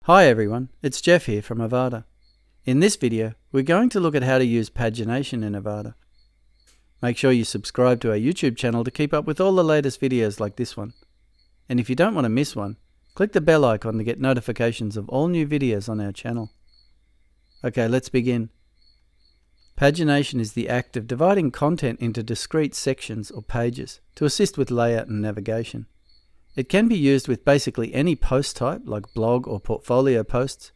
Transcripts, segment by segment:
Hi everyone, it's Jeff here from Avada. In this video, we're going to look at how to use pagination in Avada. Make sure you subscribe to our YouTube channel to keep up with all the latest videos like this one. And if you don't want to miss one, click the bell icon to get notifications of all new videos on our channel. Okay, let's begin. Pagination is the act of dividing content into discrete sections or pages to assist with layout and navigation. It can be used with basically any post type like blog or portfolio posts,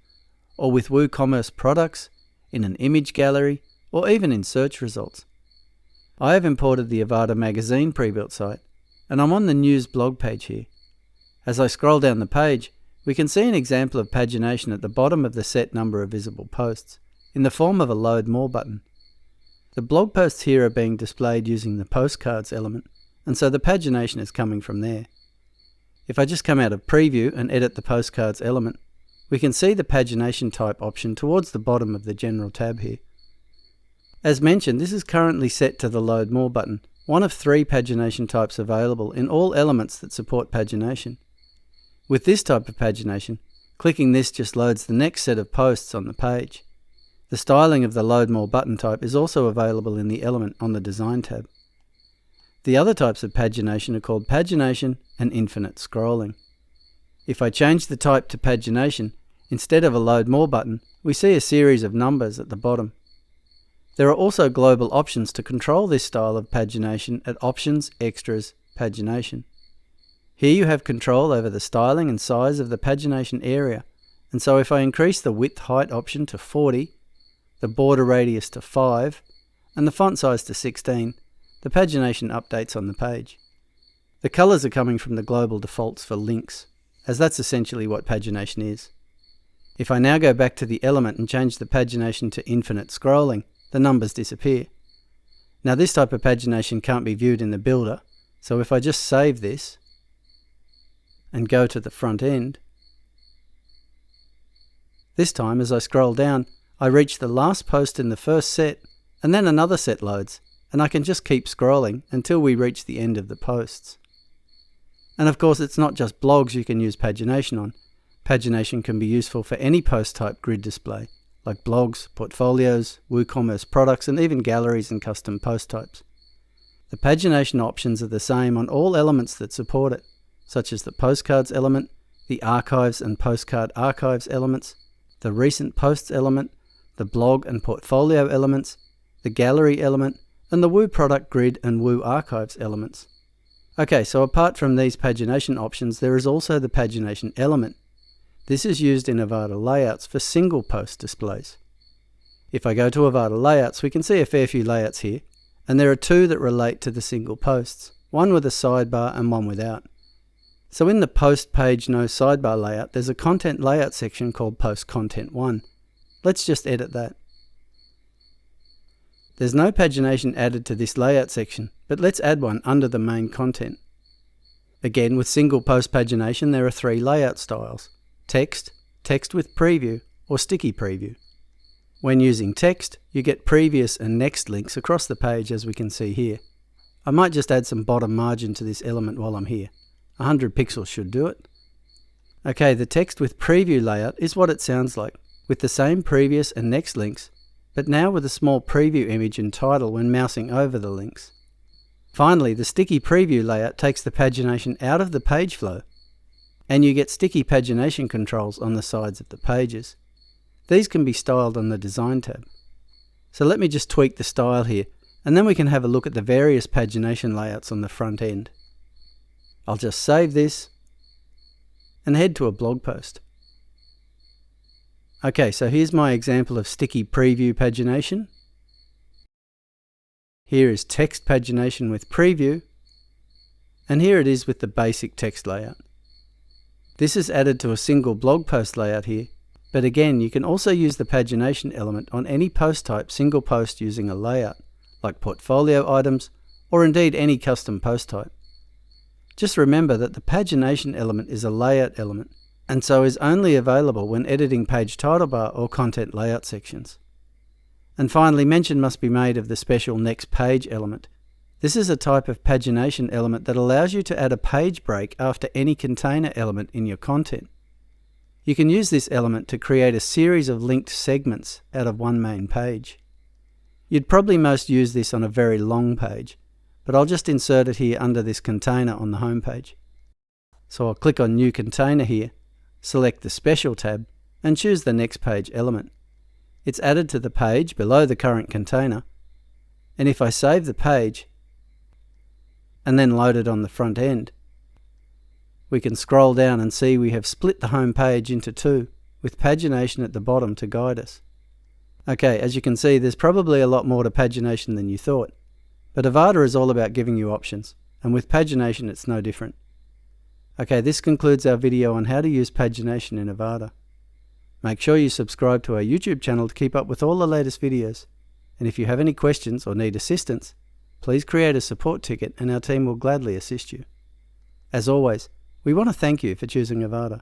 or with WooCommerce products, in an image gallery, or even in search results. I have imported the Avada magazine pre-built site, and I'm on the news blog page here. As I scroll down the page, we can see an example of pagination at the bottom of the set number of visible posts, in the form of a Load More button. The blog posts here are being displayed using the postcards element, and so the pagination is coming from there. If I just come out of Preview and edit the postcards element, we can see the pagination type option towards the bottom of the General tab here. As mentioned, this is currently set to the Load More button, one of 3 pagination types available in all elements that support pagination. With this type of pagination, clicking this just loads the next set of posts on the page. The styling of the Load More button type is also available in the element on the Design tab. The other types of pagination are called pagination and infinite scrolling. If I change the type to pagination, instead of a Load More button, we see a series of numbers at the bottom. There are also global options to control this style of pagination at Options, Extras, Pagination. Here you have control over the styling and size of the pagination area, and so if I increase the width height option to 40, the border radius to 5, and the font size to 16, the pagination updates on the page. The colors are coming from the global defaults for links, as that's essentially what pagination is. If I now go back to the element and change the pagination to infinite scrolling, the numbers disappear. Now this type of pagination can't be viewed in the builder, so if I just save this and go to the front end, this time as I scroll down, I reach the last post in the first set, and then another set loads, and I can just keep scrolling until we reach the end of the posts. And of course, it's not just blogs you can use pagination on. Pagination can be useful for any post type grid display, like blogs, portfolios, WooCommerce products, and even galleries and custom post types. The pagination options are the same on all elements that support it, such as the postcards element, the archives and postcard archives elements, the recent posts element, the blog and portfolio elements, the gallery element, and the Woo product grid and Woo archives elements. Okay, so apart from these pagination options, there is also the pagination element. This is used in Avada Layouts for single post displays. If I go to Avada Layouts, we can see a fair few layouts here, and there are 2 that relate to the single posts, one with a sidebar and one without. So in the Post Page No Sidebar layout, there's a content layout section called Post Content 1. Let's just edit that. There's no pagination added to this layout section, but let's add one under the main content. Again, with single post pagination, there are 3 layout styles: text, text with preview, or sticky preview. When using text, you get previous and next links across the page, as we can see here. I might just add some bottom margin to this element while I'm here. 100 pixels should do it. Okay, the text with preview layout is what it sounds like, with the same previous and next links, but now with a small preview image and title when mousing over the links. Finally, the sticky preview layout takes the pagination out of the page flow, and you get sticky pagination controls on the sides of the pages. These can be styled on the Design tab. So let me just tweak the style here, and then we can have a look at the various pagination layouts on the front end. I'll just save this and head to a blog post. Okay, so here's my example of sticky preview pagination. Here is text pagination with preview, and here it is with the basic text layout. This is added to a single blog post layout here, but again, you can also use the pagination element on any post type single post using a layout, like portfolio items, or indeed any custom post type. Just remember that the pagination element is a layout element, and so is only available when editing page title bar or content layout sections. And finally, mention must be made of the special next page element. This is a type of pagination element that allows you to add a page break after any container element in your content. You can use this element to create a series of linked segments out of one main page. You'd probably most use this on a very long page, but I'll just insert it here under this container on the home page. So I'll click on New Container here, select the Special tab, and choose the Next Page element. It's added to the page below the current container, and if I save the page and then load it on the front end, we can scroll down and see we have split the home page into two, with pagination at the bottom to guide us. Okay, as you can see, there's probably a lot more to pagination than you thought, but Avada is all about giving you options, and with pagination it's no different. Okay, this concludes our video on how to use pagination in Avada. Make sure you subscribe to our YouTube channel to keep up with all the latest videos. And if you have any questions or need assistance, please create a support ticket and our team will gladly assist you. As always, we want to thank you for choosing Avada.